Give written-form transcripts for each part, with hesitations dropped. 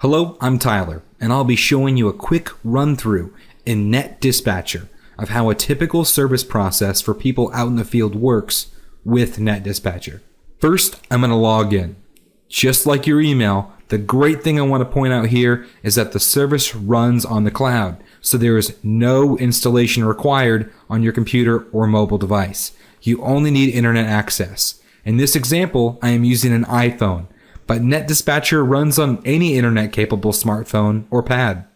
Hello, I'm Tyler, and I'll be showing you a quick run-through in NetDispatcher of how a typical service process for people out in the field works with NetDispatcher. First, I'm going to log in. Just like your email, the great thing I want to point out here is that the service runs on the cloud, so there is no installation required on your computer or mobile device. You only need internet access. In this example, I am using an iPhone, but NetDispatcher runs on any internet-capable smartphone or pad.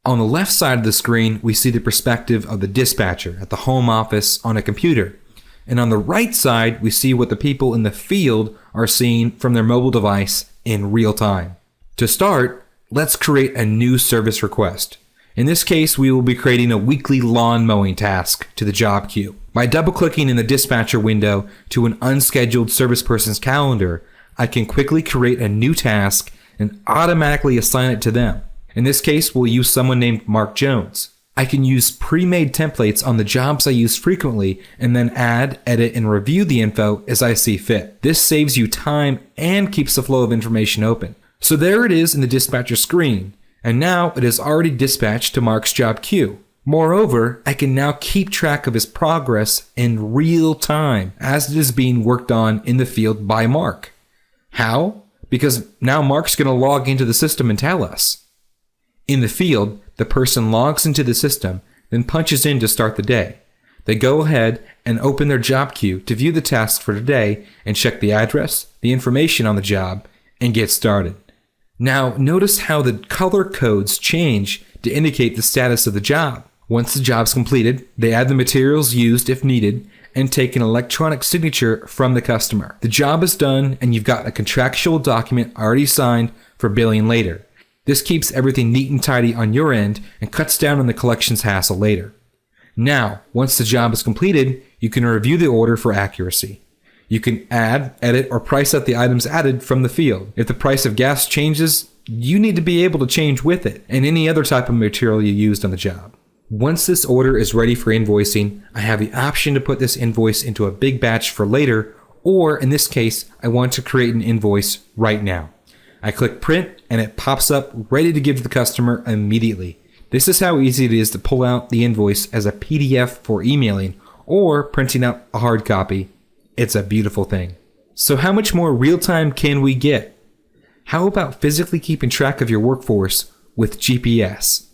On the left side of the screen, we see the perspective of the dispatcher at the home office on a computer. And on the right side, we see what the people in the field are seeing from their mobile device in real time. To start, let's create a new service request. In this case, we will be creating a weekly lawn mowing task to the job queue. By double-clicking in the dispatcher window to an unscheduled service person's calendar, I can quickly create a new task and automatically assign it to them. In this case, we'll use someone named Mark Jones. I can use pre-made templates on the jobs I use frequently and then add, edit, and review the info as I see fit. This saves you time and keeps the flow of information open. So there it is in the dispatcher screen, and now it is already dispatched to Mark's job queue. Moreover, I can now keep track of his progress in real time as it is being worked on in the field by Mark. How? Because now Mark's going to log into the system and tell us. In the field, the person logs into the system, then punches in to start the day. They go ahead and open their job queue to view the tasks for today and check the address, the information on the job, and get started. Now, notice how the color codes change to indicate the status of the job. Once the job's completed, they add the materials used if needed and take an electronic signature from the customer. The job is done and you've got a contractual document already signed for billing later. This keeps everything neat and tidy on your end and cuts down on the collections hassle later. Now, once the job is completed, you can review the order for accuracy. You can add, edit, or price out the items added from the field. If the price of gas changes, you need to be able to change with it and any other type of material you used on the job. Once this order is ready for invoicing, I have the option to put this invoice into a big batch for later, or in this case, I want to create an invoice right now. I click print and it pops up ready to give to the customer immediately. This is how easy it is to pull out the invoice as a PDF for emailing or printing out a hard copy. It's a beautiful thing. So how much more real-time can we get? How about physically keeping track of your workforce with GPS?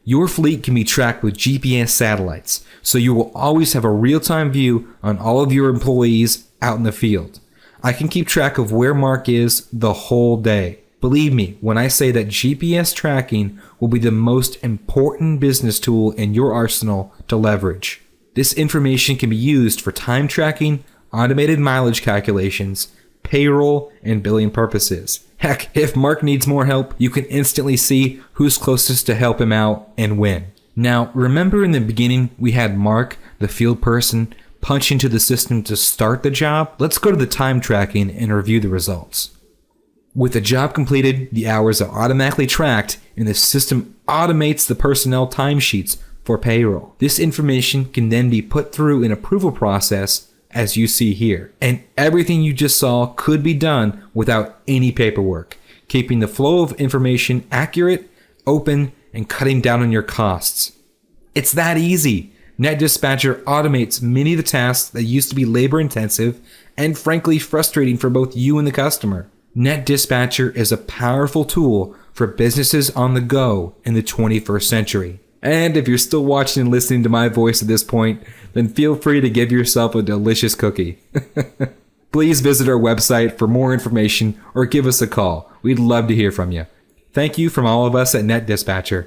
Your fleet can be tracked with GPS satellites, so you will always have a real-time view on all of your employees out in the field. I can keep track of where Mark is the whole day. Believe me when I say that GPS tracking will be the most important business tool in your arsenal to leverage. This information can be used for time tracking, automated mileage calculations, payroll, and billing purposes. Heck, if Mark needs more help, you can instantly see who's closest to help him out and when. Now, remember in the beginning we had Mark, the field person, punch into the system to start the job? Let's go to the time tracking and review the results. With the job completed, the hours are automatically tracked and the system automates the personnel timesheets for payroll. This information can then be put through an approval process as you see here. And everything you just saw could be done without any paperwork, keeping the flow of information accurate, open, and cutting down on your costs. It's that easy. NetDispatcher automates many of the tasks that used to be labor-intensive and frankly frustrating for both you and the customer. NetDispatcher is a powerful tool for businesses on the go in the 21st century. And if you're still watching and listening to my voice at this point, then feel free to give yourself a delicious cookie. Please visit our website for more information or give us a call. We'd love to hear from you. Thank you from all of us at NetDispatcher.